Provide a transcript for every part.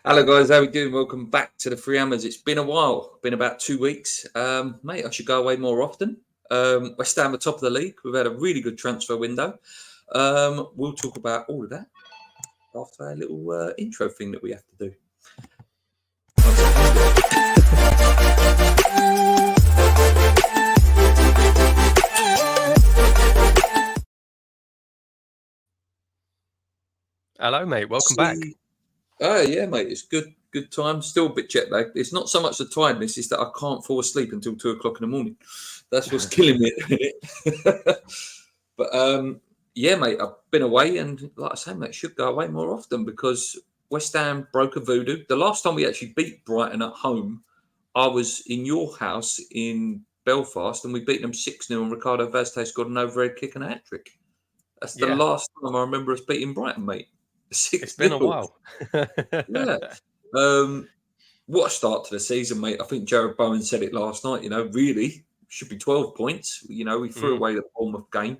Hello guys, how we doing? Welcome back to the Free Hammers. It's been a while, been about 2 weeks. Mate, I should go away more often. West Ham at top of the league. We've had a really good transfer window. We'll talk about all of that after our little intro thing that we have to do. Hello, mate. Welcome back. Oh yeah, mate. It's good time. Still a bit jet lagged. It's not so much the tiredness; it's that I can't fall asleep until 2 o'clock in the morning. That's what's killing me at the minute. But yeah, mate. I've been away, and like I say, mate, should go away more often because West Ham broke a voodoo. The last time we actually beat Brighton at home, I was in your house in Belfast, and we beat them 6-0. And Ricardo Vazquez got an overhead kick and a hat trick. That's the last time I remember us beating Brighton, mate. 6-0. It's been a while. Yeah. What a start to the season, mate. I think Jared Bowen said it last night, really should be 12 points. We threw away the Bournemouth game.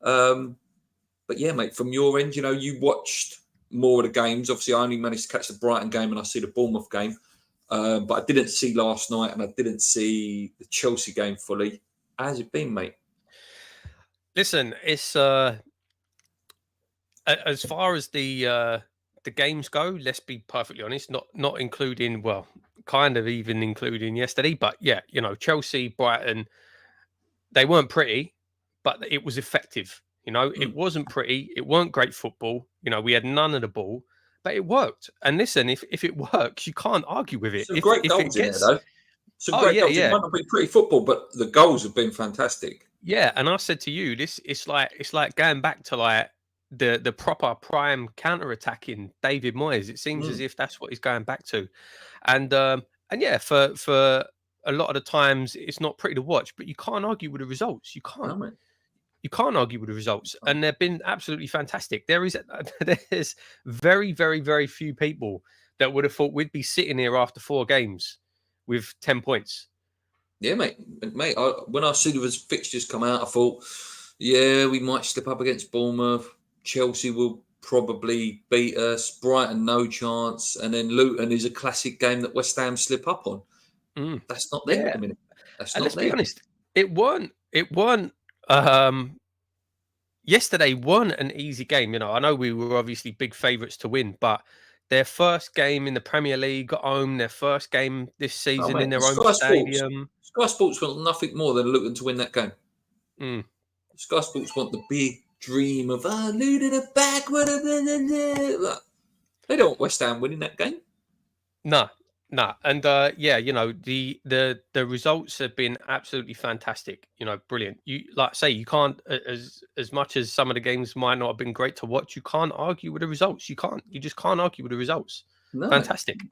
But yeah, mate, from your end, you watched more of the games. Obviously, I only managed to catch the Brighton game and I see the Bournemouth game. But I didn't see last night and I didn't see the Chelsea game fully. How's it been, mate? Listen, it's as far as the games go, let's be perfectly honest, not including, well, kind of even including yesterday, but yeah, Chelsea, Brighton, they weren't pretty, but it was effective. It wasn't pretty, it weren't great football. We had none of the ball, but it worked. And listen, if it works, you can't argue with it. Some great goals in there, though. Some great goals. Yeah. It might not be pretty football, but the goals have been fantastic. Yeah, and I said to you, it's like going back to like the proper prime counter-attacking David Moyes. It seems as if that's what he's going back to. And yeah, for a lot of the times it's not pretty to watch, but you can't argue with the results. You can't. No, You can't argue with the results, and they've been absolutely fantastic. There's very, very, very few people that would have thought we'd be sitting here after 4 games with 10 points. Yeah, mate. When I see the fixtures come out, I thought, yeah, we might slip up against Bournemouth. Chelsea will probably beat us. Brighton, no chance. And then Luton is a classic game that West Ham slip up on. That's not there at the minute. Let's be honest, it weren't. Yesterday weren't an easy game. I know we were obviously big favourites to win, but their first game in the Premier League at home, their first game this season in their own stadium. Sky Sports want nothing more than Luton to win that game. Sky Sports want the big dream of Luton are back. They don't want West Ham winning that game. No. And yeah, the results have been absolutely fantastic. Brilliant. You you can't, as much as some of the games might not have been great to watch, you can't argue with the results. You just can't argue with the results. No. Fantastic.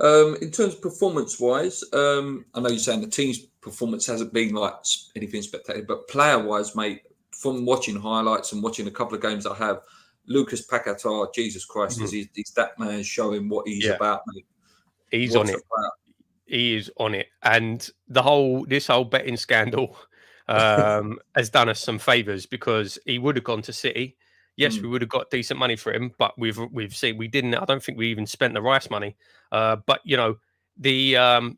In terms of performance-wise, I know you're saying the team's performance hasn't been like anything spectacular, but player-wise, mate, from watching highlights and watching a couple of games I have, Lucas Paquetá, Jesus Christ, he's that man showing what he's about, mate. He's on it. He is on it. And this whole betting scandal has done us some favours because he would have gone to City. Yes, we would have got decent money for him, but we've seen we didn't. I don't think we even spent the Rice money. But the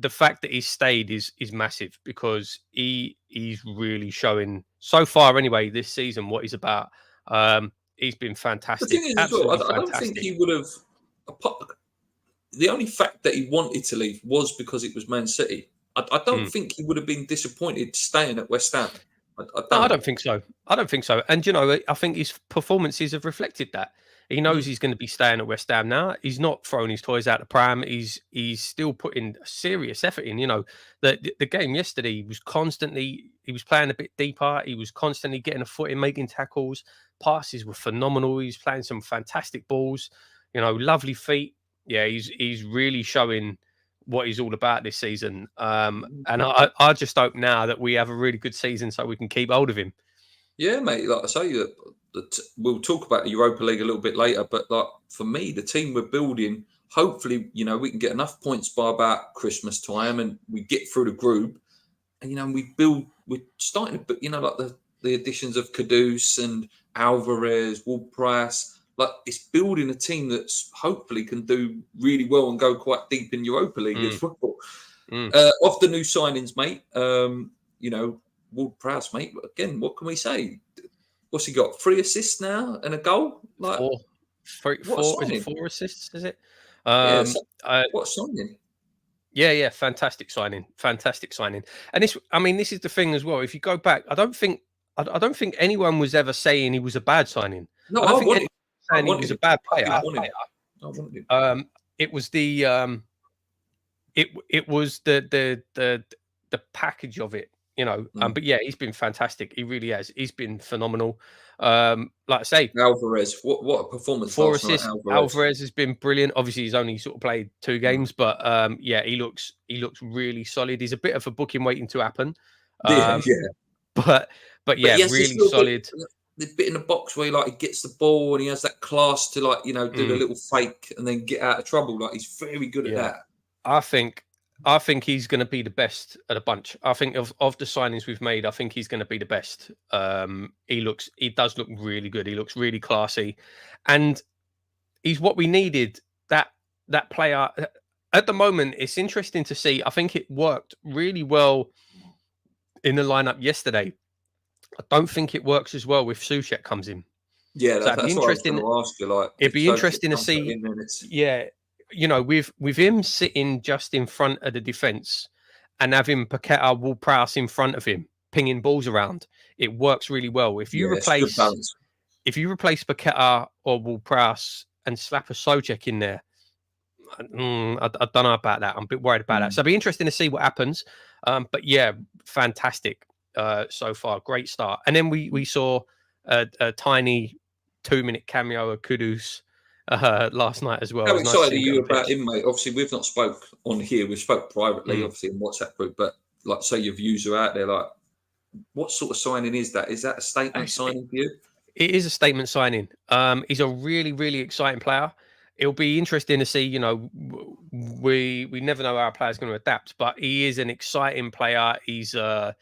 fact that he's stayed is massive because he's really showing so far anyway this season what he's about. He's been fantastic. The thing is, as well, I don't think he would have. The only fact that he wanted to leave was because it was Man City. I don't think he would have been disappointed staying at West Ham. I don't think so. And, I think his performances have reflected that. He knows he's going to be staying at West Ham now. He's not throwing his toys out the pram. He's still putting a serious effort in. The game yesterday was he was playing a bit deeper. He was constantly getting a foot in, making tackles. Passes were phenomenal. He was playing some fantastic balls, lovely feet. Yeah, he's really showing what he's all about this season. And I just hope now that we have a really good season so we can keep hold of him. Yeah, mate. Like I say, we'll talk about the Europa League a little bit later. But like for me, the team we're building, hopefully, we can get enough points by about Christmas time, and we get through the group. And we build. We're starting to, like the additions of Kudus and Alvarez, Ward-Prowse. like it's building a team that's hopefully can do really well and go quite deep in Europa League as well. Of the new signings, mate, you know, Ward-Prowse, mate. Again, what can we say? What's he got? 3 assists now and a goal? Like four. Is it 4 assists? Is it? What signing? Yeah, fantastic signing. And this is the thing as well. If you go back, I don't think anyone was ever saying he was a bad signing. No, I don't think anyone was saying he was a bad player. I wanted him. It was the it was the package of it, you know. But yeah, he's been fantastic. He really has. He's been phenomenal. Like I say, Alvarez, what a performance! 4 assists. Alvarez has been brilliant. Obviously, he's only sort of played 2 games, but yeah, he looks really solid. He's a bit of a booking waiting to happen. But yeah, really solid. The bit in the box where he gets the ball and he has that class to do the little fake and then get out of trouble. Like he's very good at that. I think he's going to be the best of the bunch. I think of the signings we've made, I think he's going to be the best. He does look really good. He looks really classy, and he's what we needed. That player at the moment. It's interesting to see. I think it worked really well in the lineup yesterday. I don't think it works as well if Souček comes in. Yeah, that's what I was going to ask you. It'd be interesting to see. Yeah. You know, with him sitting just in front of the defence and having Paqueta, Ward-Prowse in front of him, pinging balls around, it works really well. If you replace Paqueta or Ward-Prowse and slap a Souček in there, I don't know about that. I'm a bit worried about that. So it'll be interesting to see what happens. But yeah, fantastic so far. Great start. And then we saw a tiny 2-minute cameo of Kudus last night as well. How excited are you about him, mate? Obviously, we've not spoke on here. We've spoke privately, obviously, in WhatsApp group. But like, say your views are out there. Like, what sort of signing is that? Is that a statement signing for you? It is a statement signing. He's a really, really exciting player. It'll be interesting to see. You know, we never know how our player's going to adapt, but he is an exciting player. He's a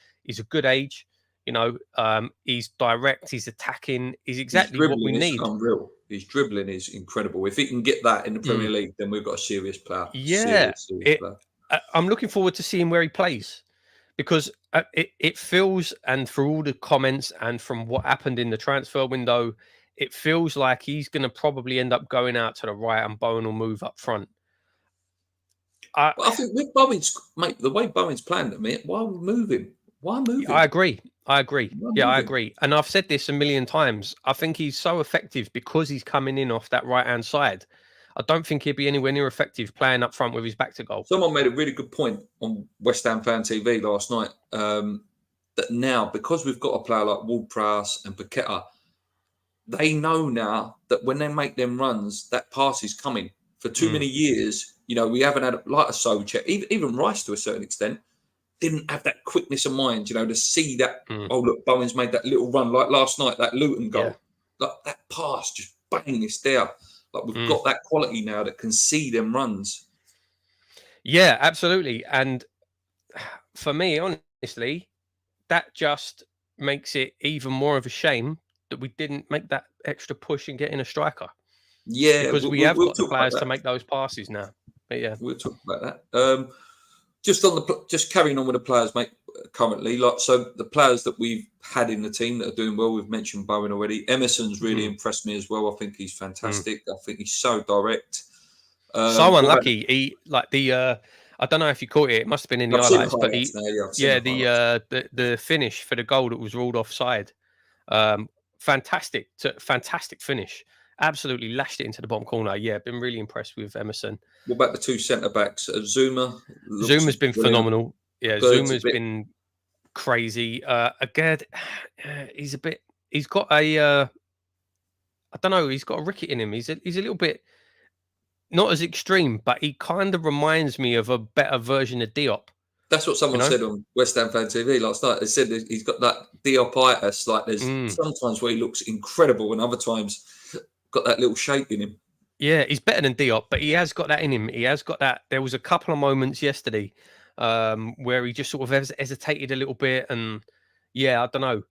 good age. You know, he's direct. He's attacking. He's exactly what we need. Unreal. His dribbling is incredible. If he can get that in the Premier League, then we've got a serious player. Yeah, I'm looking forward to seeing where he plays, because it feels, and through all the comments and from what happened in the transfer window, it feels like he's going to probably end up going out to the right and Bowen will move up front. I think with Bowen's, mate, the way Bowen's playing at me, why move him? Why move him? I agree. I agree. And I've said this a million times. I think he's so effective because he's coming in off that right-hand side. I don't think he'd be anywhere near effective playing up front with his back to goal. Someone made a really good point on West Ham Fan TV last night, that now, because we've got a player like Ward-Prowse and Paqueta, they know now that when they make them runs, that pass is coming. For too many years, you know, we haven't had a Souček, even Rice to a certain extent, didn't have that quickness of mind, you know, to see that, oh, look, Bowen's made that little run like last night, that Luton goal. Yeah. Like that pass, just bang, it's there. Like we've got that quality now that can see them runs. Yeah, absolutely. And for me, honestly, that just makes it even more of a shame that we didn't make that extra push and get in a striker. Yeah. Because we have got the players to make those passes now. But yeah. We'll talk about that. Just carrying on with the players, mate, currently. So the players that we've had in the team that are doing well, we've mentioned Bowen already. Emerson's really impressed me as well. I think he's fantastic. I think he's so direct. So unlucky. He I don't know if you caught it. It must have been in the highlights, but the finish for the goal that was ruled offside. Fantastic finish. Absolutely lashed it into the bottom corner. Yeah, been really impressed with Emerson. What about the 2 centre backs? Zuma's been phenomenal. Yeah, Zuma's been crazy. Again, he's got a I don't know, he's got a ricket in him. He's a little bit not as extreme, but he kind of reminds me of a better version of Diop. That's what someone said on West Ham Fan TV last night. They said that he's got that Diopitis. Like there's sometimes where he looks incredible and other times got that little shake in him. Yeah, he's better than Diop, but he has got that in him. He has got that. There was a couple of moments yesterday where he just sort of hesitated a little bit. And yeah, I don't know.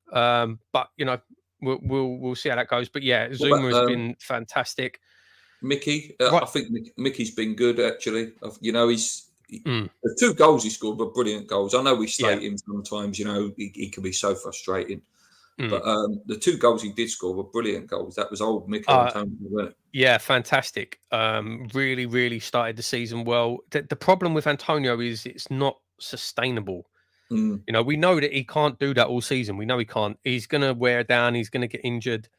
But, you know, we'll see how that goes. But yeah, Zuma has been fantastic. Mickey, Right. I think Mickey's been good actually. The 2 goals he scored were brilliant goals. I know we state him sometimes. He can be so frustrating. But the 2 goals he did score were brilliant goals. That was old Mikel Antonio, wasn't it? Yeah, fantastic. Really, really started the season well. The problem with Antonio is it's not sustainable. We know that he can't do that all season. We know he can't. He's going to wear down. He's going to get injured.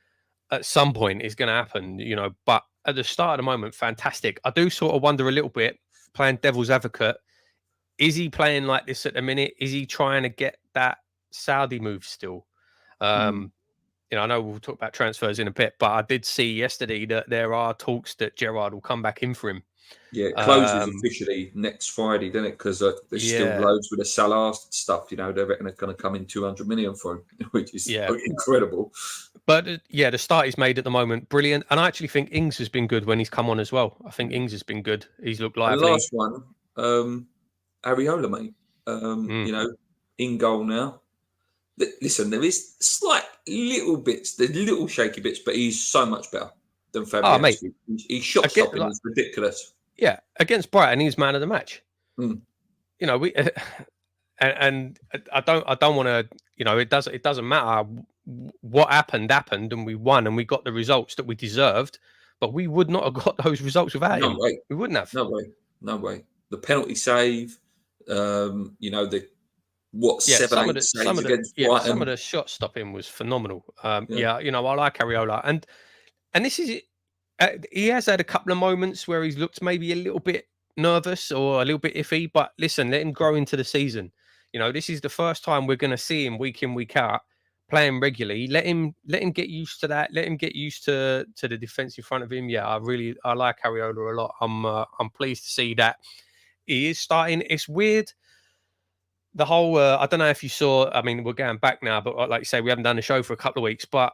At some point, it's going to happen, But at the start of the moment, fantastic. I do sort of wonder a little bit, playing devil's advocate, is he playing like this at the minute? Is he trying to get that Saudi move still? I know we'll talk about transfers in a bit, but I did see yesterday that there are talks that Gerrard will come back in for him. Yeah, it closes officially next Friday, doesn't it? Because there's still loads with the Salah stuff. They reckon it's going to come in 200 million for him, which is incredible. But the start he's made at the moment, brilliant. And I actually think Ings has been good when he's come on as well. I think Ings has been good. He's looked lively. The last one, Areola, mate. In goal now. Listen, there is slight little bits, the little shaky bits, but he's so much better than Fabianski. His shot stopping is ridiculous. Yeah, against Brighton, he's man of the match. We and I don't want to. It doesn't matter what happened, and we won, and we got the results that we deserved. But we would not have got those results without him. Way. We wouldn't have. No way. The penalty save, some 7-8 saves against Brighton. Some of the shot stopping was phenomenal. I like Areola, and this is it. He has had a couple of moments where he's looked maybe a little bit nervous or a little bit iffy, but listen, let him grow into the season. This is the first time we're going to see him week in, week out, playing regularly. Let him get used to that. Let him get used to the defense in front of him. Yeah, I like Areola a lot. I'm pleased to see that he is starting. It's weird. The whole, I don't know if you saw, I mean, we're going back now, but like you say, we haven't done the show for a couple of weeks, but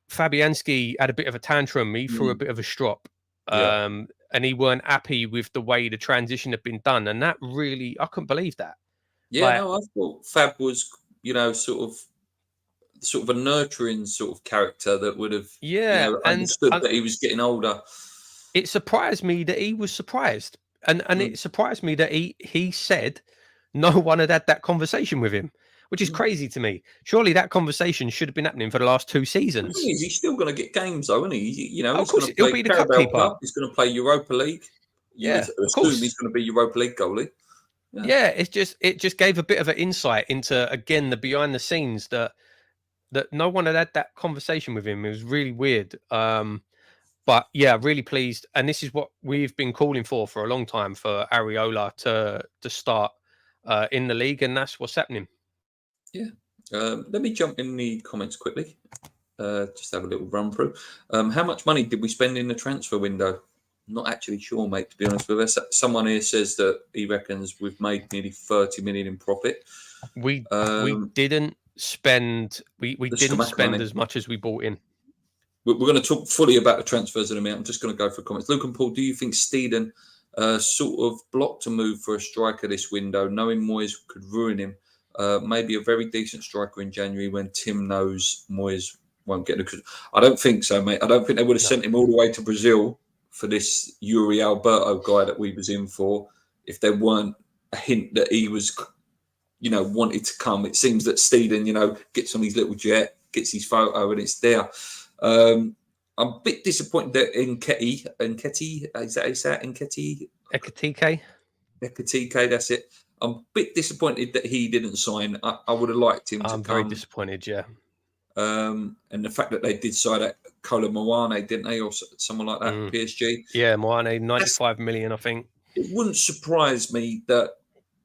Fabianski had a bit of a tantrum. He threw a bit of a strop, and he weren't happy with the way the transition had been done. And that really, I couldn't believe that. Yeah, I thought Fab was, sort of a nurturing sort of character that would have, understood that he was getting older. It surprised me that he was surprised. And it surprised me that he said no one had that conversation with him, which is crazy to me. Surely that conversation should have been happening for the last 2 seasons. The thing is, he's still going to get games, though, isn't he? Of course, he'll be the cup keeper. He's going to play Europa League. Of course, he's going to be Europa League goalie. Yeah, it just gave a bit of an insight into, again, the behind the scenes that no one had that conversation with him. It was really weird. But yeah, really pleased. And this is what we've been calling for a long time, for Areola to start in the league, and that's what's happening. Yeah. Let me jump in the comments quickly. Just have a little run through. How much money did we spend in the transfer window? Not actually sure, mate, to be honest with us. Someone here says that he reckons we've made nearly 30 million in profit. We didn't spend as much as we bought in. We're going to talk fully about the transfers in a minute. I'm just going to go for comments. Luke and Paul, do you think Steeden sort of blocked a move for a striker this window, knowing Moyes could ruin him? Maybe a very decent striker in January when Tim knows Moyes won't get the. I don't think so, mate. I don't think they would have sent him all the way to Brazil for this Yuri Alberto guy that we was in for if there weren't a hint that he was, wanted to come. It seems that Steeden, gets on his little jet, gets his photo, and it's there. I'm a bit disappointed that Nketiah, is that how you say it? Ekitike, that's it. I'm a bit disappointed that he didn't sign. I would have liked him to come. I'm very disappointed, yeah. And the fact that they did sign that Kola Moane, didn't they, or someone like that, PSG? Yeah, Moane, 95 million, I think. It wouldn't surprise me that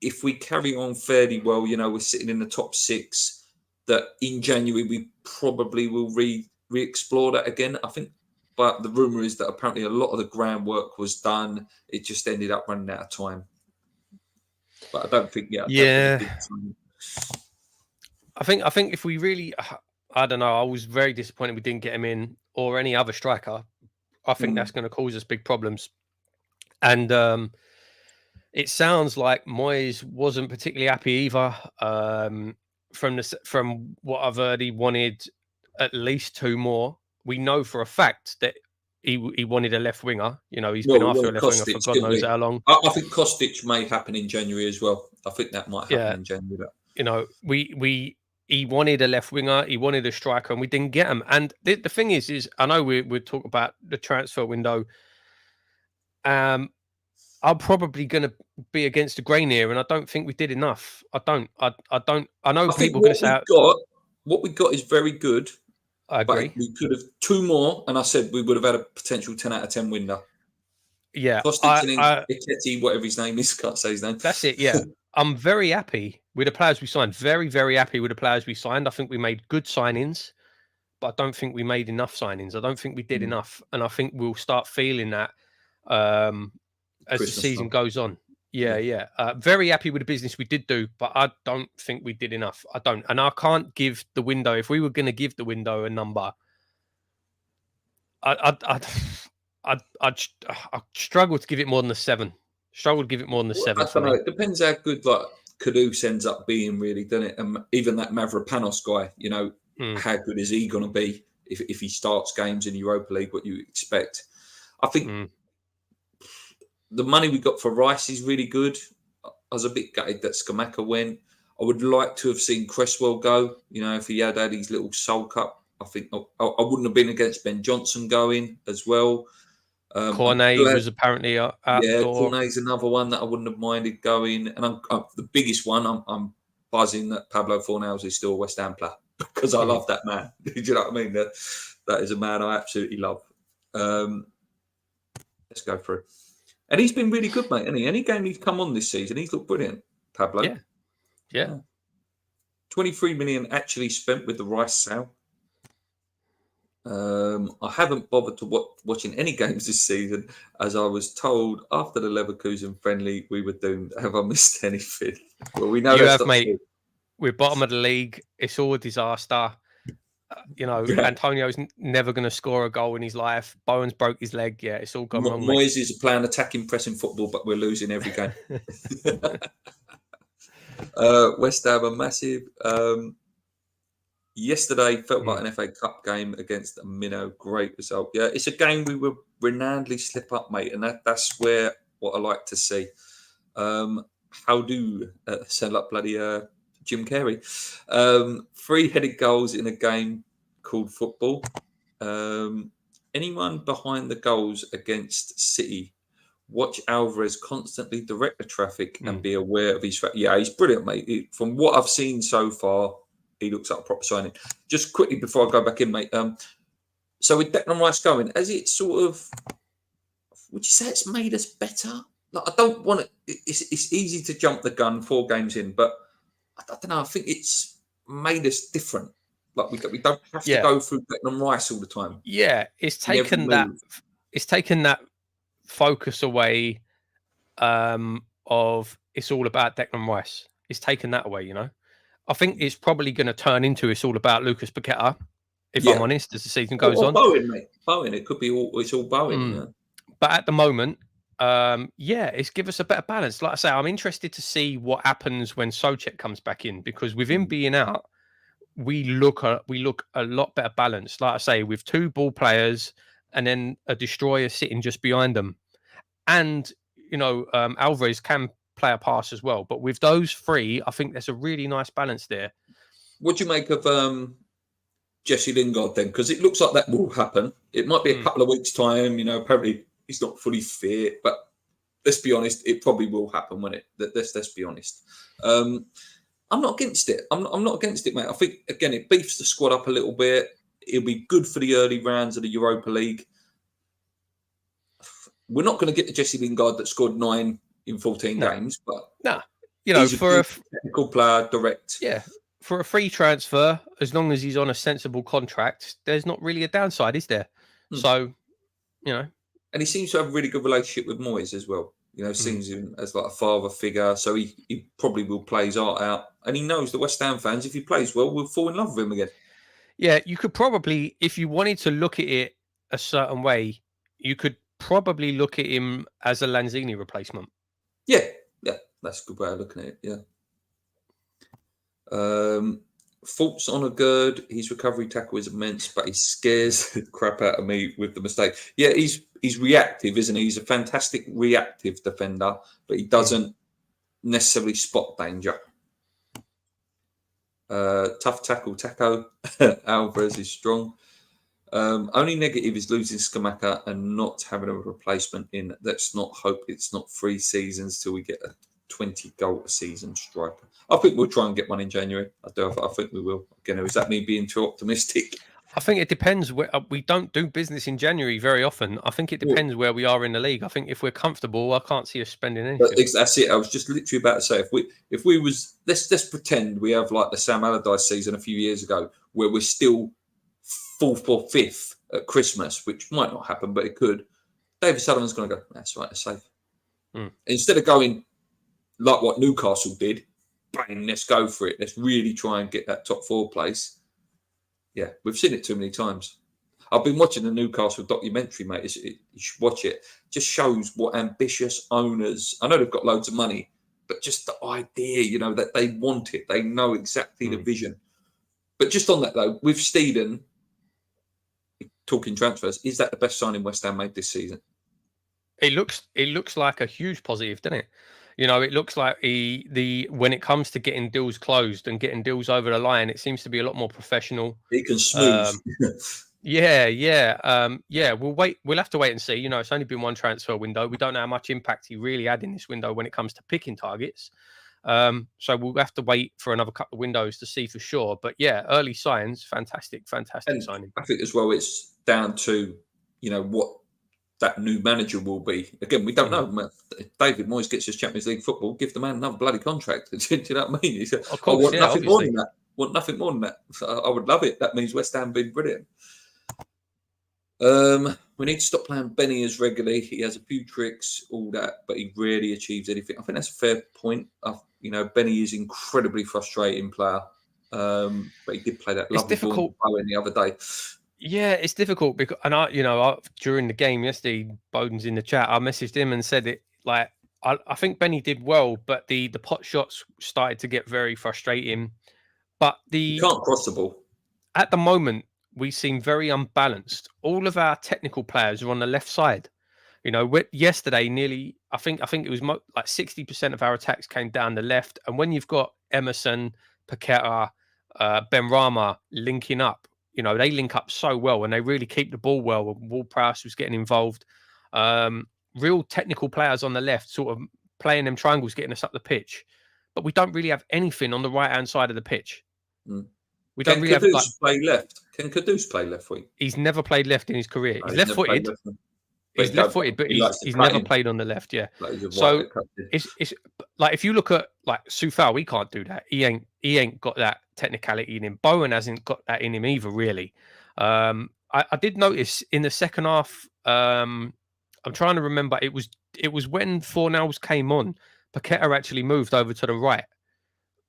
if we carry on fairly well, we're sitting in the top 6, that in January we probably will re-explore that again, I think. But the rumour is that apparently a lot of the groundwork was done. It just ended up running out of time. But I don't think, I think if we really, I don't know, I was very disappointed we didn't get him in, or any other striker. I think that's going to cause us big problems. And it sounds like Moyes wasn't particularly happy either. From what I've heard, he wanted at least 2 more. We know for a fact that he wanted a left winger. He's Well, been we after a wanted left winger for Kostic, God didn't knows we? how long. I think Kostic may happen in January as well. I think that might happen Yeah. in January. He wanted a left winger, he wanted a striker, and we didn't get him. And the thing is I know we're talking about the transfer window. I'm probably going to be against the grain here, and I don't think we did enough. I don't. I know I think people are going to say what we got is very good. I agree. But we could have 2 more, and I said we would have had a potential 10 out of 10 winner. Yeah, Kostic and Iketi, whatever his name is, can't say his name. That's it. Yeah, I'm very happy with the players we signed. Very, very happy with the players we signed. I think we made good signings, but I don't think we made enough signings. I don't think we did enough, and I think we'll start feeling that as the season goes on. Yeah. Very happy with the business we did do, but I don't think we did enough. I don't, and I can't give the window. If we were going to give the window a number, I'd struggle to give it more than a 7. Struggle to give it more than a 7 for me. It depends how good Kudus ends up being, really, doesn't it? And even that Mavropanos guy, how good is he going to be if he starts games in Europa League? What you expect? I think the money we got for Rice is really good. I was a bit gutted that Skamaka went. I would like to have seen Cresswell go. If he had his little sulk up, I think I wouldn't have been against Ben Johnson going as well. Cornet was apparently out the door. Cornet's another one that I wouldn't have minded going. And I'm the biggest one. I'm buzzing that Pablo Fornals is still a West Ham player because I love that man. Do you know what I mean? That is a man I absolutely love. Let's go through. And he's been really good, mate. Any game he's come on this season, he's looked brilliant, Pablo. Yeah. 23 million actually spent with the Rice sale. I haven't bothered to watching any games this season, as I was told after the Leverkusen friendly we were doomed. Have I missed anything? Well, we know you that's have, mate. True. We're bottom of the league. It's all a disaster. Antonio's never going to score a goal in his life. Bowen's broke his leg. Yeah, it's all gone wrong. Moyes is playing attacking, pressing football, but we're losing every game. West Ham are massive. Yesterday felt like an FA Cup game against Minnow. Great result. Yeah, it's a game we were renownedly slip up, mate, and that's what I like to see. How do sound like bloody Jim Carrey? 3-headed goals in a game called football. Anyone behind the goals against City? Watch Alvarez constantly direct the traffic and be aware of his. Yeah, he's brilliant, mate. From what I've seen so far, he looks like a proper signing. Just quickly before I go back in, mate. So with Declan Rice going, has it sort of? Would you say it's made us better? Like, I don't want to. It's easy to jump the gun 4 games in, but I don't know. I think it's made us different. Like we don't have to go through Declan Rice all the time. Yeah, it's taken that. It's taken that focus away of it's all about Declan Rice. It's taken that away, I think it's probably going to turn into it's all about Lucas Paqueta, if I'm honest, as the season goes on. Bowen, mate. Bowen. It could be it's all Bowen. But at the moment, it's give us a better balance. Like I say, I'm interested to see what happens when Souček comes back in, because with him being out, we look a lot better balanced. Like I say, with 2 ball players and then a destroyer sitting just behind them, and Alvarez can play a pass as well. But with those 3, I think there's a really nice balance there. What do you make of Jesse Lingard then? Because it looks like that will happen. It might be a couple of weeks' time. Apparently he's not fully fit, but let's be honest, it probably will happen when it. Let's be honest. I'm not against it. I'm not against it, mate. I think again it beefs the squad up a little bit. It'll be good for the early rounds of the Europa League. We're not going to get the Jesse Lingard that scored 9 in 14 games, but he's for a technical player, direct. Yeah, for a free transfer, as long as he's on a sensible contract, there's not really a downside, is there? So, and he seems to have a really good relationship with Moyes as well. Seems him as like a father figure, so he probably will play his art out, and he knows the West Ham fans, if he plays well, will fall in love with him again. Yeah, you could probably, if you wanted to look at it a certain way, you could probably look at him as a Lanzini replacement. Yeah, that's a good way of looking at it. Yeah. Thoughts on a good. His recovery tackle is immense, but he scares the crap out of me with the mistake. Yeah, he's reactive, isn't he? He's a fantastic reactive defender, but he doesn't necessarily spot danger. Tough tackle, Taco. Alvarez is strong. Only negative is losing Skamaka and not having a replacement in. Let's not hope it's not 3 seasons till we get a 20 goal a season striker. I think we'll try and get one in January. I think we will. Again, is that me being too optimistic? I think it depends. We don't do business in January very often. I think it depends where we are in the league. I think if we're comfortable, I can't see us spending anything. That's it. I was just literally about to say, if we was, let's pretend we have like the Sam Allardyce season a few years ago, where we're still 4th or 5th at Christmas, which might not happen, but it could. David Sullivan's going to go, that's right, it's safe. Instead of going like what Newcastle did, bang, let's go for it. Let's really try and get that top 4 place. Yeah, we've seen it too many times. I've been watching the Newcastle documentary, mate. You should watch it. Just shows what ambitious owners, I know they've got loads of money, but just the idea, that they want it. They know exactly the vision. But just on that, though, with Steeden, talking transfers, is that the best signing West Ham made this season? It looks like a huge positive, doesn't it? It looks like when it comes to getting deals closed and getting deals over the line, it seems to be a lot more professional. He can smooth. We'll wait. We'll have to wait and see. It's only been one transfer window. We don't know how much impact he really had in this window when it comes to picking targets. So we'll have to wait for another couple of windows to see for sure. But yeah, early signs, fantastic signing. I think as well, it's down to what that new manager will be. Again, we don't know. If David Moyes gets his Champions League football, give the man another bloody contract. Do you know what I mean? He said, of course, I want nothing more than that. Want nothing more than that. So I would love it. That means West Ham been brilliant. We need to stop playing Benny as regularly. He has a few tricks, all that, but he rarely achieves anything. I think that's a fair point. Benny is an incredibly frustrating player, but he did play that lovely ball the other day. Yeah, it's difficult because, and during the game yesterday, Bowden's in the chat. I messaged him and said it like I think Benny did well, but the pot shots started to get very frustrating. But you can't cross the ball at the moment. We seem very unbalanced. All of our technical players are on the left side. Yesterday, nearly I think it was like 60% of our attacks came down the left. And when you've got Emerson, Paqueta, Benrahma linking up. They link up so well and they really keep the ball well. Ward-Prowse was getting involved. Real technical players on the left, sort of playing them triangles, getting us up the pitch. But we don't really have anything on the right-hand side of the pitch. We don't really have play left. Can Kudus play left foot? He's never played left in his career. He's left-footed. He's left-footed, but he's never played on the left. Yeah. So it's like if you look at like Soufal, we can't do that. He ain't got that technicality in him. Bowen hasn't got that in him either, really. I did notice in the second half. I'm trying to remember. It was when Fornals came on. Paqueta actually moved over to the right,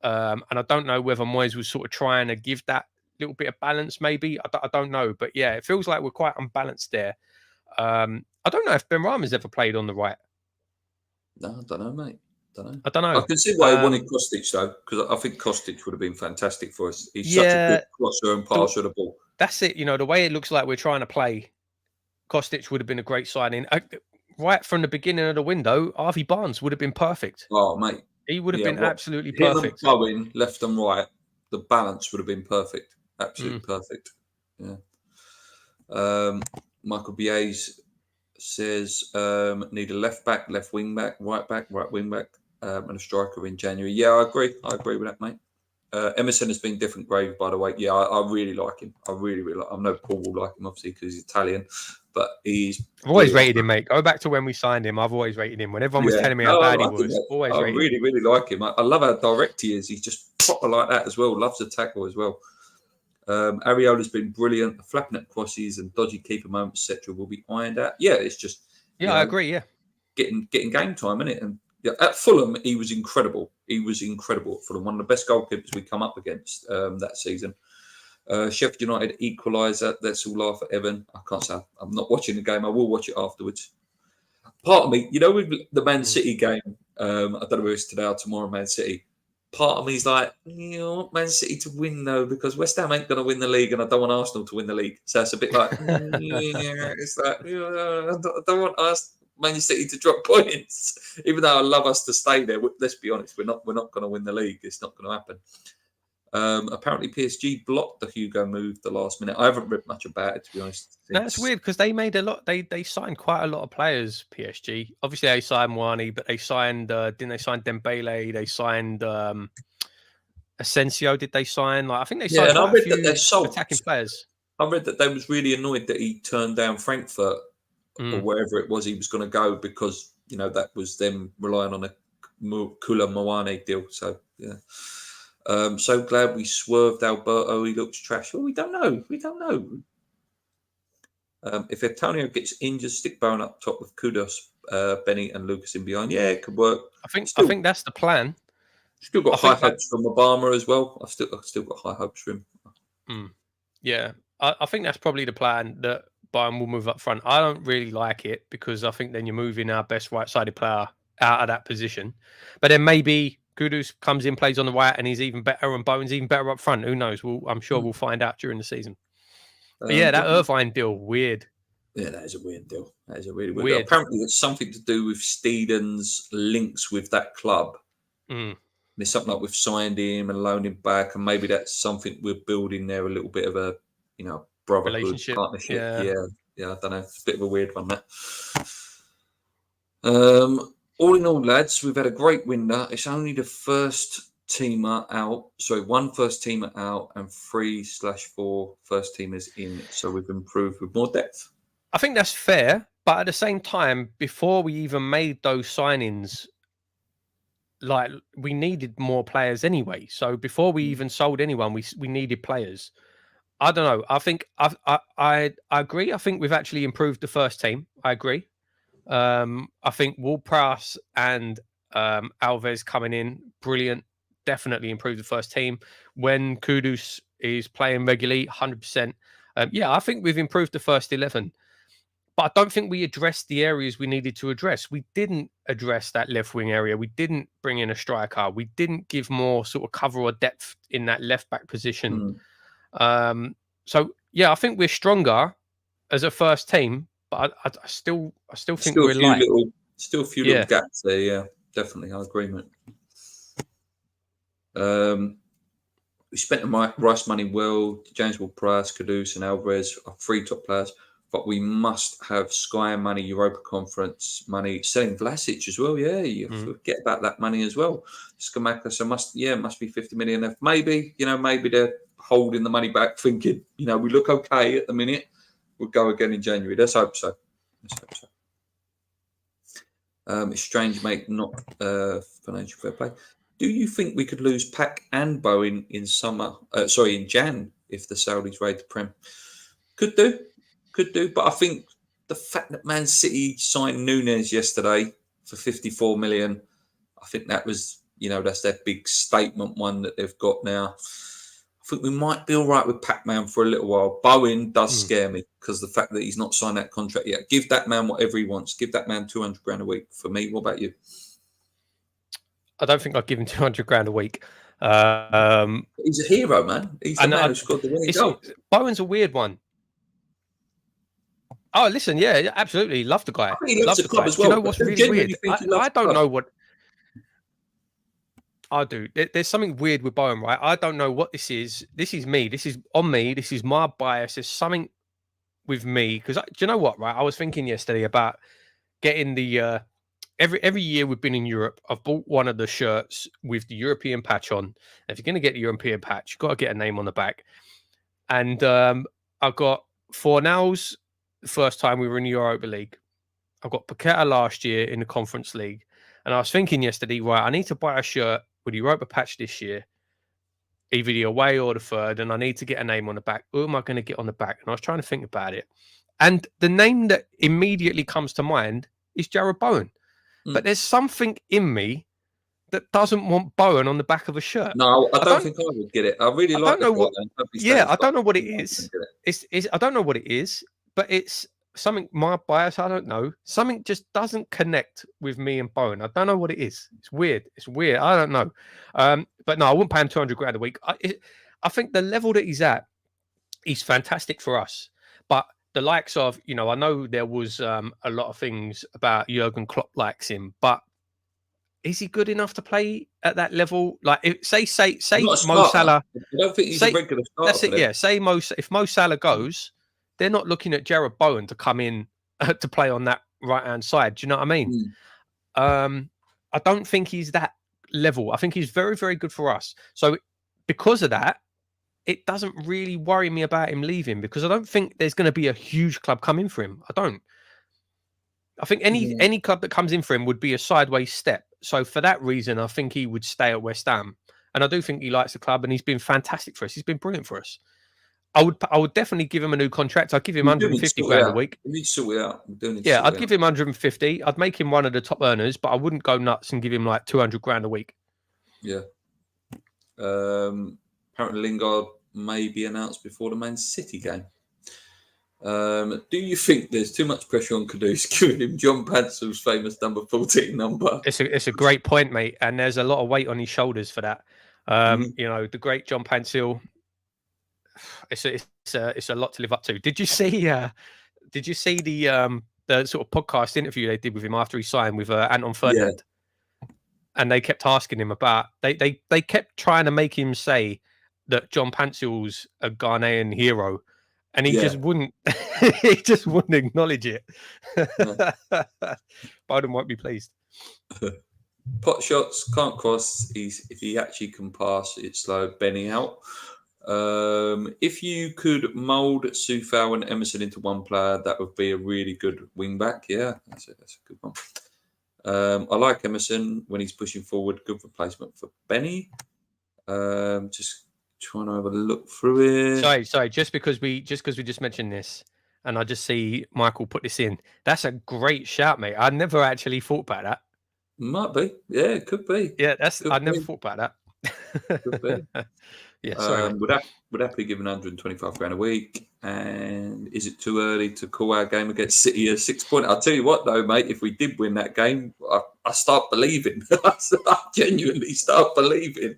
and I don't know whether Moyes was sort of trying to give that little bit of balance. Maybe I don't know, but yeah, it feels like we're quite unbalanced there. I don't know if Benrahma's ever played on the right. No, I don't know, mate. I don't know. I can see why he wanted Kostic, though, because I think Kostic would have been fantastic for us. He's such a good crosser and passer of the ball. That's it. The way it looks like we're trying to play, Kostic would have been a great signing. Right from the beginning of the window, Harvey Barnes would have been perfect. Oh, mate. He would have been absolutely perfect. Him and Bowen, left and right, the balance would have been perfect. Absolutely perfect. Yeah. Michael Bies says need a left back, left wing back, right wing back, and a striker in January. Yeah, I agree with that, mate. Emerson has been different grade, by the way. Yeah, I really like him. I really like him. I know Paul will like him, obviously, because he's Italian, but I've always rated him, mate. Go back to when we signed him. I've always rated him. When everyone was telling me how bad he was, I really like him. I love how direct he is. He's just proper like that as well. Loves to tackle as well. Ariola's been brilliant. The flapping at crosses and dodgy keeper moments, etc., will be ironed out. Yeah, it's just I agree. Yeah, getting game time, isn't it? And at Fulham, he was incredible. He was incredible at Fulham. One of the best goalkeepers we come up against that season. Sheffield United equaliser. Let's all laugh at Evan. I can't say I'm not watching the game. I will watch it afterwards. Part of me, with the Man City game, I don't know if it's today or tomorrow, Man City. part of me is like, you know, I want Man City to win though, because West Ham ain't going to win the league, and I don't want Arsenal to win the league. So it's a bit like, yeah, it's like, I don't want us Man City to drop points, even though I love us to stay there. Let's be honest, we're not going to win the league. It's not going to happen. Apparently, PSG blocked the Hugo move the last minute. I haven't read much about it, to be honest. That's weird because they made a lot. They signed quite a lot of players. PSG, obviously, they signed Wani, but they signed. Didn't they sign Dembele? They signed Asensio. Did they sign? Like I think they signed and I quite a read that few they're sold. attacking players. I read that they was really annoyed that he turned down Frankfurt or wherever it was he was going to go, because you know that was them relying on a Kula Mwane deal. So yeah. So glad we swerved Alberto. He looks trash. Well, we don't know. If Antonio gets injured, stick Bowen up top with Kudus, Benny, and Lucas in behind. Yeah, it could work. I think that's the plan. Still got high hopes from Obama as well. I've still got high hopes for him. Yeah, I think that's probably the plan, that Bayern will move up front. I don't really like it because I think then you're moving our best right-sided player out of that position. But then maybe Kudus comes in, plays on the right, and he's even better, and Bowen's even better up front. Who knows? I'm sure we'll find out during the season. But yeah, that Irvine deal, weird. Yeah, that is a weird deal. That is a really weird deal. Apparently, it's something to do with Steedon's links with that club. There's something like we've signed him and loaned him back, and maybe that's something we're building there, a little bit of a, you know, brotherhood partnership. Yeah, I don't know. It's a bit of a weird one, that. All in all, lads, we've had a great window. It's only the first teamer out. Sorry, one first teamer out and 3/4 first teamers in. So we've improved with more depth. I think that's fair, but at the same time, before we even made those signings, like we needed more players anyway. So before we even sold anyone, we needed players. I don't know. I think I agree. I think we've actually improved the first team. I agree. I think Ward-Prowse and Alves coming in, brilliant. Definitely improved the first team. When Kudus is playing regularly, 100%. Yeah, I think we've improved the first 11. But I don't think we addressed the areas we needed to address. We didn't address that left wing area. We didn't bring in a striker. We didn't give more sort of cover or depth in that left back position. So yeah, I think we're stronger as a first team, but I still think we're light. Still a few little gaps there. Yeah, definitely, I agree, mate. We spent the Rice money well. James Ward-Prowse, Kudus, and Alvarez are 3 top players. But we must have Sky money, Europa Conference money, selling Vlasic as well. Yeah, you forget about that money as well. Scamacca, must be 50 million left. Maybe they're holding the money back, thinking, we look okay at the minute. We'll go again in January. Let's hope so. It's strange, mate, not financial fair play. Do you think we could lose Pack and Bowen in Jan if the Saudis raid the Prem? Could do, but I think the fact that Man City signed Nunes yesterday for 54 million, I think that was, that's their big statement one that they've got now. I think we might be all right with Pac-Man for a little while. Bowen does scare me because the fact that he's not signed that contract yet. Give that man whatever he wants. Give that man 200 grand a week for me. What about you? I don't think I'd give him 200 grand a week. He's a hero, man. He's the man who scored the winning goal. Bowen's a weird one. Oh, listen, yeah, absolutely. Love the guy. I think he loves the club as well. Do you know what's really weird? I don't know what... I do. There's something weird with Bowen, right? I don't know what this is. This is me. This is on me. This is my bias. There's something with me. Because do you know what, right? I was thinking yesterday about getting the... Every year we've been in Europe, I've bought one of the shirts with the European patch on. If you're going to get the European patch, you've got to get a name on the back. And I got Fornals the first time we were in the Europa League. I got Paqueta last year in the Conference League. And I was thinking yesterday, right, I need to buy a shirt with the Europa patch this year, either the away or the third, and I need to get a name on the back. Who am I going to get on the back? And I was trying to think about it. And the name that immediately comes to mind is Jarrod Bowen. But there's something in me that doesn't want Bowen on the back of a shirt. No, I don't think I would get it. I really like it. I don't know what it is. I don't know what it is, but it's something, my bias, I don't know. Something just doesn't connect with me and Bowen. I don't know what it is. It's weird. It's weird. I don't know. But no, I wouldn't pay him 200 grand a week. I think the level that he's at, he's fantastic for us. But the likes of, I know there was a lot of things about Jurgen Klopp likes him, but is he good enough to play at that level? Like, say Not a Mo starter. Salah. I don't think he's a regular starter. That's it. Yeah. Say if Mo Salah goes, they're not looking at Jared Bowen to come in to play on that right hand side. Do you know what I mean? I don't think he's that level. I think he's very, very good for us. So because of that, it doesn't really worry me about him leaving, because I don't think there's going to be a huge club coming for him. I don't. I think any club that comes in for him would be a sideways step. So for that reason, I think he would stay at West Ham. And I do think he likes the club, and he's been fantastic for us. He's been brilliant for us. I would definitely give him a new contract. I'd give him 150 grand a week. We need to sort it out. I'd give him 150. I'd make him one of the top earners, but I wouldn't go nuts and give him like 200 grand a week. Yeah. Apparently Lingard may be announced before the Man City game. Do you think there's too much pressure on Kudus giving him John Pansel's famous number 14 number? It's a great point, mate, and there's a lot of weight on his shoulders for that. The great John Pansel. It's a lot to live up to. Did you see the sort of podcast interview they did with him after he signed with Anton Ferdinand? Yeah. And they kept asking him about they kept trying to make him say that John Pansel's a Ghanaian hero, and he just wouldn't acknowledge it. Biden won't be pleased. Pot shots can't cross. If he actually can pass, it's slow. Benny out. If you could mould Soufal and Emerson into one player, that would be a really good wing back. Yeah, that's a good one. I like Emerson when he's pushing forward. Good replacement for Benny. Just trying to have a look through it. Sorry. Just because we just mentioned this, and I just see Michael put this in. That's a great shout, mate. I never actually thought about that. Might be. Yeah, it could be. Yeah, I never thought about that. Could be. Yeah, sorry. Would happily give 125 grand a week. And is it too early to call our game against City a 6 point? I'll tell you what, though, mate. If we did win that game, I start believing. I genuinely start believing.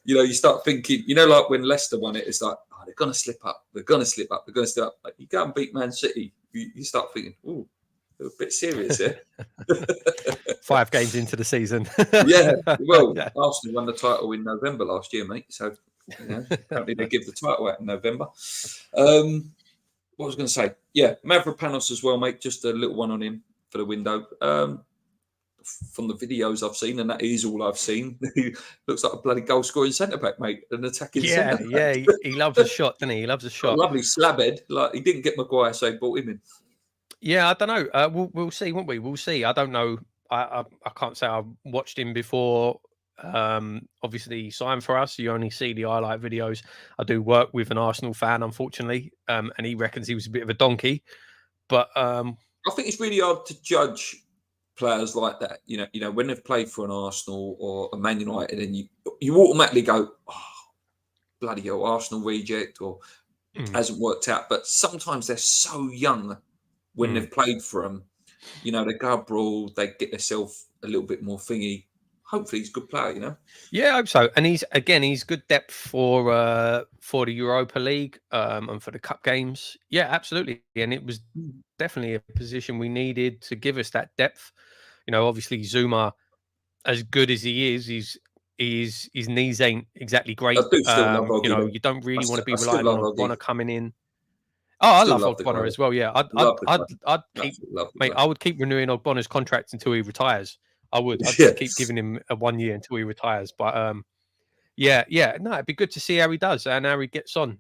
You start thinking. Like when Leicester won it, it's like, oh, they're going to slip up. They're going to slip up. They're going to slip up. Like, you go and beat Man City, you start thinking, oh, they're a bit serious here. 5 games into the season. Yeah. Well, Arsenal won the title in November last year, mate. So. Apparently they give the title out in November. What was I going to say? Yeah, Mavropanos as well, mate. Just a little one on him for the window. From the videos I've seen, and that is all I've seen, he looks like a bloody goal scoring centre back, mate. An attacking centre back. Yeah, he loves a shot, doesn't he? He loves a shot. A lovely slab head. Like, he didn't get Maguire, so he brought him in. Yeah, I don't know. We'll see, won't we? We'll see. I don't know. I can't say I've watched him before. Obviously he signed for us. You only see the highlight videos. I do work with an Arsenal fan, unfortunately, and he reckons he was a bit of a donkey. But I think it's really hard to judge players like that. When they've played for an Arsenal or a Man United, and you automatically go, oh, bloody hell, Arsenal reject, or hasn't worked out. But sometimes they're so young when they've played for them. They go abroad, they get themselves a little bit more thingy. Hopefully he's a good player, Yeah, I hope so. And he's good depth for the Europa League and for the cup games. Yeah, absolutely. And it was definitely a position we needed to give us that depth. Obviously Zuma, as good as he is, his knees ain't exactly great. I do still love Oggy, you don't really want to be relying on Bonner coming in. Oh, I love Ogbonna as well. Yeah, I would keep renewing Ogbonna's contract until he retires. I would. I'd just keep giving him a 1 year until he retires. But no, it'd be good to see how he does and how he gets on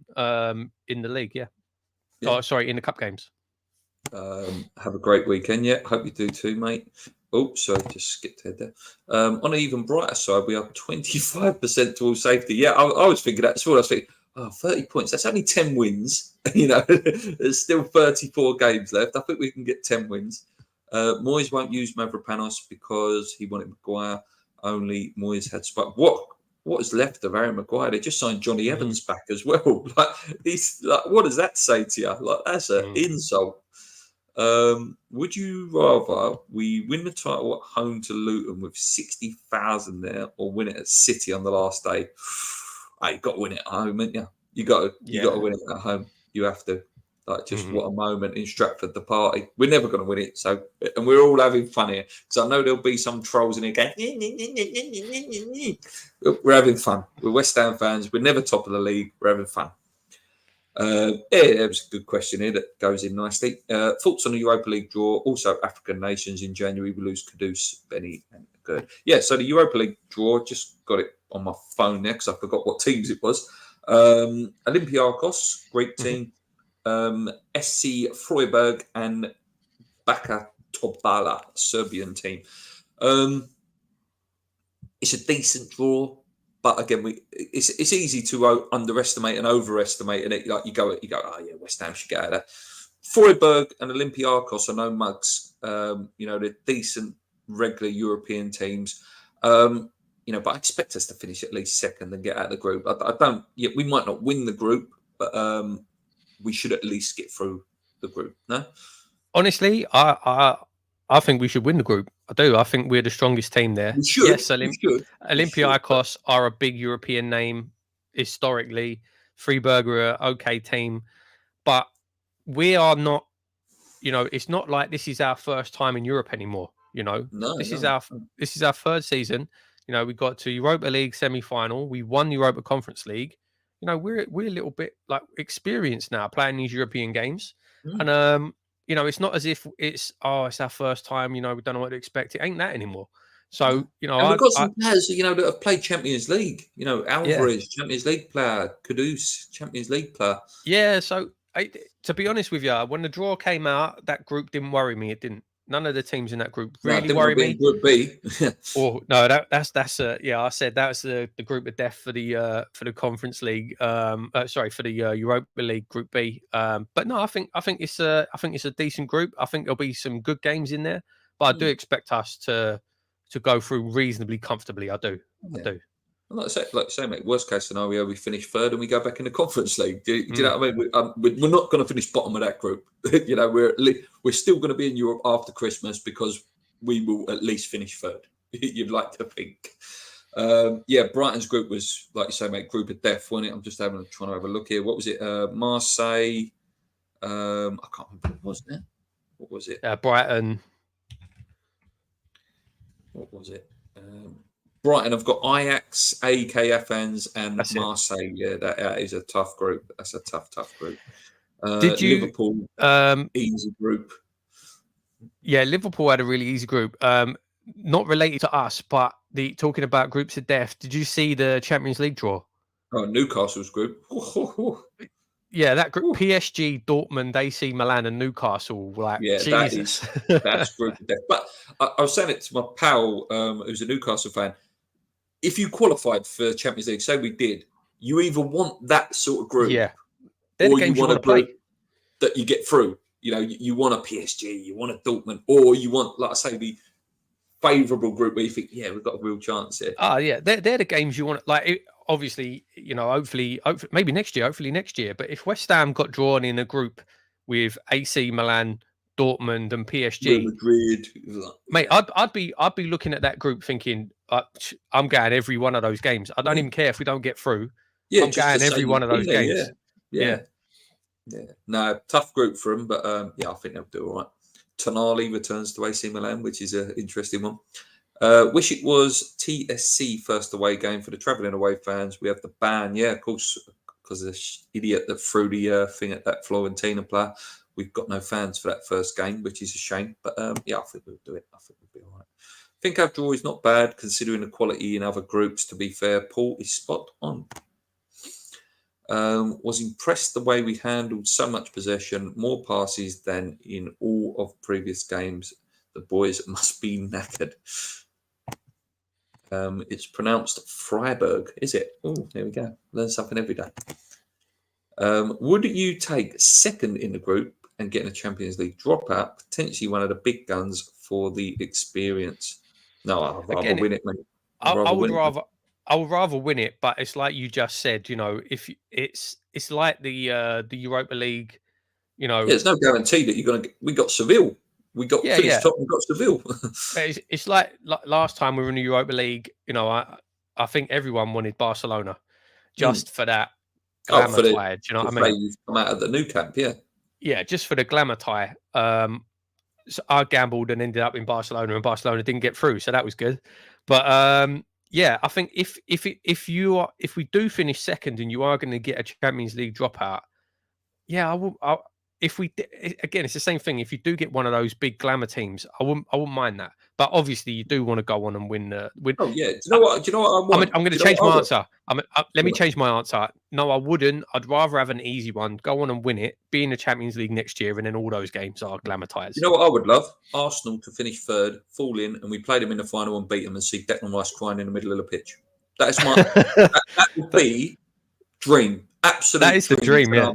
in the league. Yeah. Oh, sorry, in the cup games. Have a great weekend. Yeah, hope you do too, mate. Oh, sorry, just skipped ahead there. On an even brighter side, we are 25% to all safety. Yeah, I was thinking that as well. I was thinking, 30 points. That's only 10 wins. There's still 34 games left. I think we can get 10 wins. Moyes won't use Mavropanos because he wanted Maguire. Only Moyes had spot. What is left of Harry Maguire? They just signed Johnny Evans back as well. What does that say to you? Like, that's an insult. Would you rather we win the title at home to Luton with 60,000 there, or win it at City on the last day? You got to win it at home, haven't you? You got to win it at home. You have to. Like, just what a moment in Stratford, the party. We're never going to win it, so, and we're all having fun here because I know there'll be some trolls in here going. We're having fun. We're West Ham fans. We're never top of the league. We're having fun. That was a good question here that goes in nicely. Thoughts on the Europa League draw? Also, African nations in January. We lose Kudus, Benny, and good. Yeah, so the Europa League draw, just got it on my phone there because I forgot what teams it was. Olympiakos, great team. SC Freiburg and Baka Tobala, Serbian team. It's a decent draw. But again, it's easy to underestimate and overestimate, and like you go, oh yeah, West Ham should get out of there. Freiburg and Olympiakos are no mugs. They're decent, regular European teams. But I expect us to finish at least second and get out of the group. I don't. Yeah, we might not win the group, but we should at least get through the group. No, honestly, I think we should win the group. I do. I think we're the strongest team there. We should. Yes, Olympiakos are a big European name historically. Freiburg are an okay team, but we are not. It's not like this is our first time in Europe anymore. This is our third season. We got to Europa League semi-final. We won Europa Conference League. We're a little bit like experienced now playing these European games, and it's not as if it's our first time. We don't know what to expect. It ain't that anymore. So and we've got some players that have played Champions League. Alvarez, Champions League player, Kudus, Champions League player. Yeah. So to be honest with you, when the draw came out, that group didn't worry me. It didn't. None of the teams in that group really worry me. Group B. No, that's I said that was the group of death for the Conference League. For the Europa League Group B. But no, I think it's a decent group. I think there'll be some good games in there, but I do expect us to go through reasonably comfortably. I do. Like I say, mate, worst case scenario, we finish third and we go back in the Conference League. Do you know what I mean? We're not going to finish bottom of that group. We're still going to be in Europe after Christmas because we will at least finish third. You'd like to think. Brighton's group was, like you say, mate, group of death, wasn't it? I'm just trying to have a look here. What was it? Marseille. I can't remember what was it. What was it? Brighton. What was it? Brighton have got Ajax, AEK Athens, and Marseille. Yeah, that is a tough group. That's a tough group. Liverpool, easy group. Yeah, Liverpool had a really easy group. Not related to us, but talking about groups of death. Did you see the Champions League draw? Oh, Newcastle's group. Yeah, that group: PSG, Dortmund, AC Milan, and Newcastle. Jesus. That's group of death. But I was saying it to my pal, who's a Newcastle fan. If you qualified for Champions League, say we did, you either want that sort of group, or you want a group that you get through. You want a PSG, you want a Dortmund, or you want, like I say, the favourable group where you think, we've got a real chance here. They're the games you want. Obviously, hopefully, maybe next year. But if West Ham got drawn in a group with AC Milan, Dortmund, and PSG, Real Madrid, mate, I'd be looking at that group thinking, I'm going every one of those games. I don't even care if we don't get through. I'm going every one of those games. Yeah. No, tough group for them, but I think they'll do all right. Tonali returns to AC Milan, which is an interesting one. Wish it was TSC first away game for the travelling away fans. We have the ban, of course, because of the idiot that threw the thing at that Florentina player. We've got no fans for that first game, which is a shame. But I think we'll do it. I think we'll be all right. I think our draw is not bad considering the quality in other groups. To be fair, Paul is spot on. Was impressed the way we handled so much possession, more passes than in all of previous games. The boys must be knackered. It's pronounced Freiburg, is it? Oh, there we go. Learn something every day. Would you take second in the group and get in a Champions League dropout, potentially one of the big guns for the experience? No, I'd rather win it, mate. I would rather win it, but it's like you just said, if it's like the Europa League, You know, there's no guarantee that you're going to. We got Seville. We got finished top and got Seville. It's like last time we were in the Europa League. You know, I think everyone wanted Barcelona just for that glamour tie. Do you know what I mean? You've come out of the new camp, yeah, just for the glamour tie. So I gambled and ended up in Barcelona, and Barcelona didn't get through, so that was good. But yeah, I think if we do finish second and you are going to get a Champions League dropout, yeah, I will. If we again, it's the same thing. If you do get one of those big glamour teams, I wouldn't mind that. But obviously, you do want to go on and win. Oh yeah. Do you know what? I want? I'm going to change my answer. Let me change my answer. No, I wouldn't. I'd rather have an easy one. Go on and win it. Be in the Champions League next year, and then all those games are glamour-tized. You know what I would love? Arsenal to finish third, fall in, and we play them in the final and beat them, and see Declan Rice crying in the middle of the pitch. That is my. that would be dream. Absolute. That is the dream. Yeah.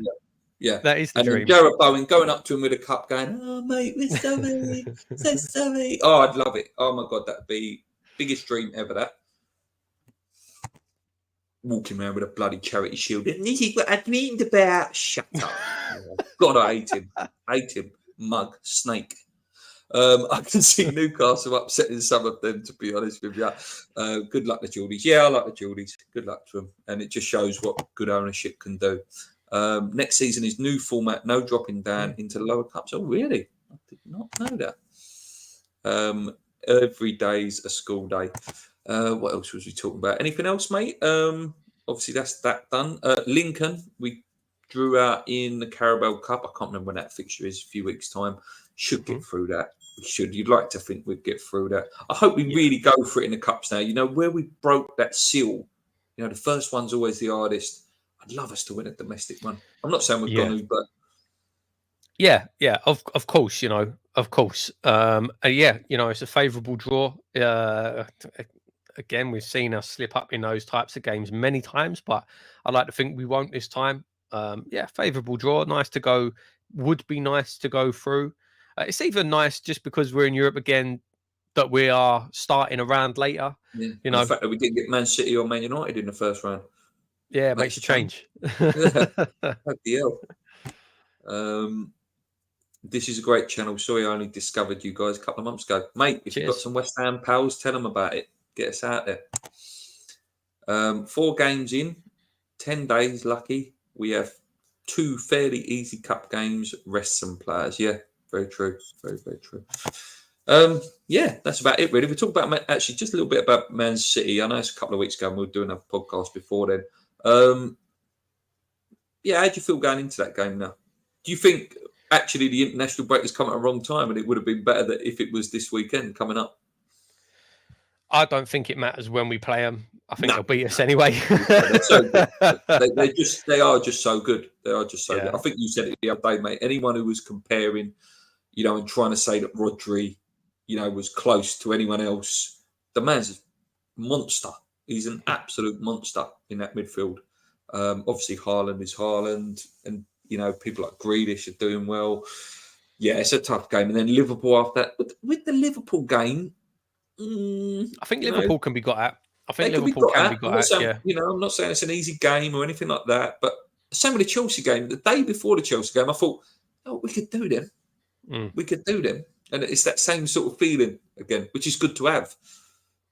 Yeah, that is the dream. And Jarrod Bowen going up to him with a cup, going, "Oh mate, we're sorry, so sorry." Oh, I'd love it. Oh my god, that'd be biggest dream ever. That walking around with a bloody charity shield. And this is what I dreamed about. Shut up. God, I hate him. Mug, snake. I can see Newcastle upsetting some of them, to be honest with you. Good luck to Geordies. Yeah, I like the Geordies. Good luck to them. And it just shows what good ownership can do. Next season is new format, no dropping down into the lower cups. Oh, really? I did not know that. Every day's a school day. What else was we talking about? Anything else, mate? Obviously, that's that done. Lincoln, we drew out in the Carabao Cup. I can't remember when that fixture is, a few weeks' time. Should get through that. We should. You'd like to think we'd get through that. I hope we really go for it in the Cups now. You know, where we broke that seal, you know, the first one's always the hardest. I'd love us to win a domestic one. I'm not saying we're going to, but yeah, of course, you know, of course. Yeah, you know, it's a favourable draw. Again, we've seen us slip up in those types of games many times, but I'd like to think we won't this time. Yeah, favourable draw. Nice to go. Would be nice to go through. It's even nice just because we're in Europe again that we are starting a round later. Yeah. You know, the fact that we didn't get Man City or Man United in the first round. Yeah, it makes a change. Bloody hell. This is a great channel. Sorry, I only discovered you guys a couple of months ago. Mate, if you've got some West Ham pals, tell them about it. Get us out there. 4 games in, 10 days lucky. We have 2 fairly easy cup games, rest some players. Yeah, very true. Very, very true. Yeah, that's about it, really. We talked about, actually, just a little bit about Man City. I know it's a couple of weeks ago and we were doing a podcast before then. Yeah, how do you feel going into that game now? Do you think actually the international break has come at a wrong time and it would have been better that if it was this weekend coming up? I don't think it matters when we play them. I think they'll beat us anyway. They're so good. They are just so good. They are just so good. I think you said it the other day, mate. Anyone who was comparing, you know, and trying to say that Rodri, you know, was close to anyone else, the man's a monster. He's an absolute monster in that midfield. Obviously, Haaland is Haaland, and you know people like Grealish are doing well. Yeah, it's a tough game, and then Liverpool after that. With the Liverpool game, I think Liverpool can be got at. I think Liverpool can be got at. Yeah, you know, I'm not saying it's an easy game or anything like that, but same with the Chelsea game. The day before the Chelsea game, I thought, oh, we could do them. We could do them, and it's that same sort of feeling again, which is good to have.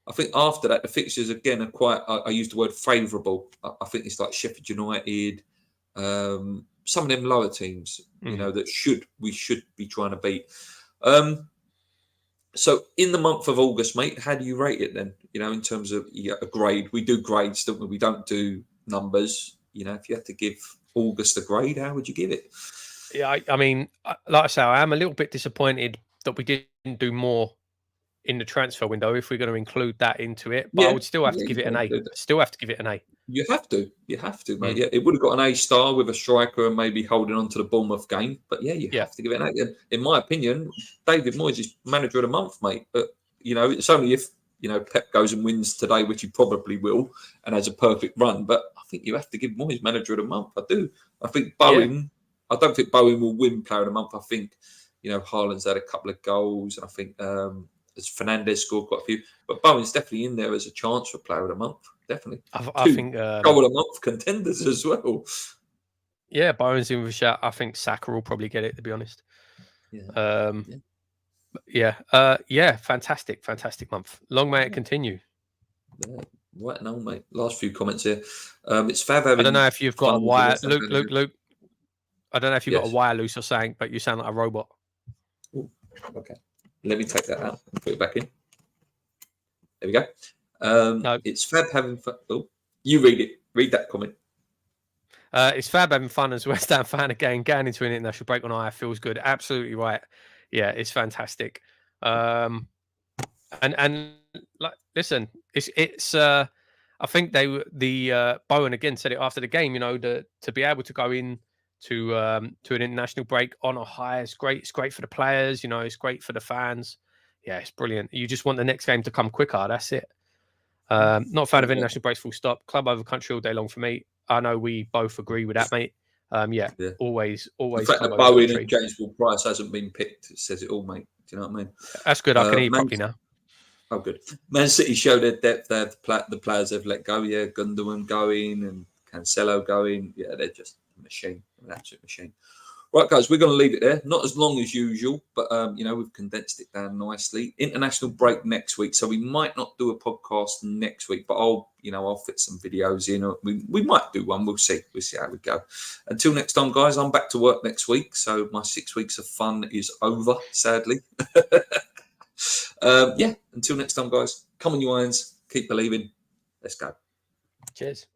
I think after that, the fixtures again are quite. I use the word favourable. I think it's like Sheffield United, some of them lower teams, you know, that we should be trying to beat. So in the month of August, mate, how do you rate it then? You know, in terms of a grade, we do grades, don't we? We don't do numbers. You know, if you had to give August a grade, how would you give it? Yeah, I mean, like I say, I am a little bit disappointed that we didn't do more in the transfer window if we're going to include that into it. But I would still have to give it an A. Still have to give it an A. You have to, mate. Yeah, it would have got an A star with a striker and maybe holding on to the Bournemouth game. But yeah, you have to give it an A. In my opinion, David Moyes is manager of the month, mate. But you know, it's only if you know Pep goes and wins today, which he probably will, and has a perfect run. But I think you have to give Moyes manager of the month. I do. I think Bowen. I don't think Bowen will win player of the month. I think you know Haaland's had a couple of goals, and I think. As Fernandez scored quite a few, but Bowen's definitely in there as a chance for player of the month. Definitely, I think goal of the month contenders as well. Yeah, Bowen's in with a shout. I think Saka will probably get it, to be honest. Yeah. Yeah, fantastic month. Long may it continue. Yeah. Right now, mate. Last few comments here. It's Fab I don't know having if you've got a fun with the wire, West Ham manager. Luke. I don't know if you've got a Yes. wire loose or something, but you sound like a robot. Ooh, okay. Let me take that out and put it back in. There we go. No. It's Fab having fun. Oh, you read it. Read that comment. It's Fab having fun as a West Ham fan again. Going into an international break on IR feels good. Absolutely right. Yeah, it's fantastic. And like, listen, it's. I think Bowen again said it after the game. You know, to be able to go in to an international break on a high is great. It's great for the players. You know, it's great for the fans. Yeah, it's brilliant. You just want the next game to come quicker. That's it. Not a fan of international breaks. Full stop. Club over country all day long for me. I know we both agree with that, mate. Yeah. Always. The fact club that over Bowen country. and James Ward-Prowse hasn't been picked, it says it all, mate. Do you know what I mean? That's good. I can hear you properly now. Oh, good. Man City show their depth. They have the players they've let go. Yeah, Gundogan going and Cancelo going. Yeah, they're just a machine, an absolute machine. Right, guys, we're going to leave it there. Not as long as usual, but we've condensed it down nicely. International break next week, so we might not do a podcast next week, but I'll fit some videos in. We might do one. We'll see. We'll see how we go. Until next time, guys. I'm back to work next week, so my 6 weeks of fun is over, sadly. Until next time, guys. Come on, you irons. Keep believing. Let's go. Cheers.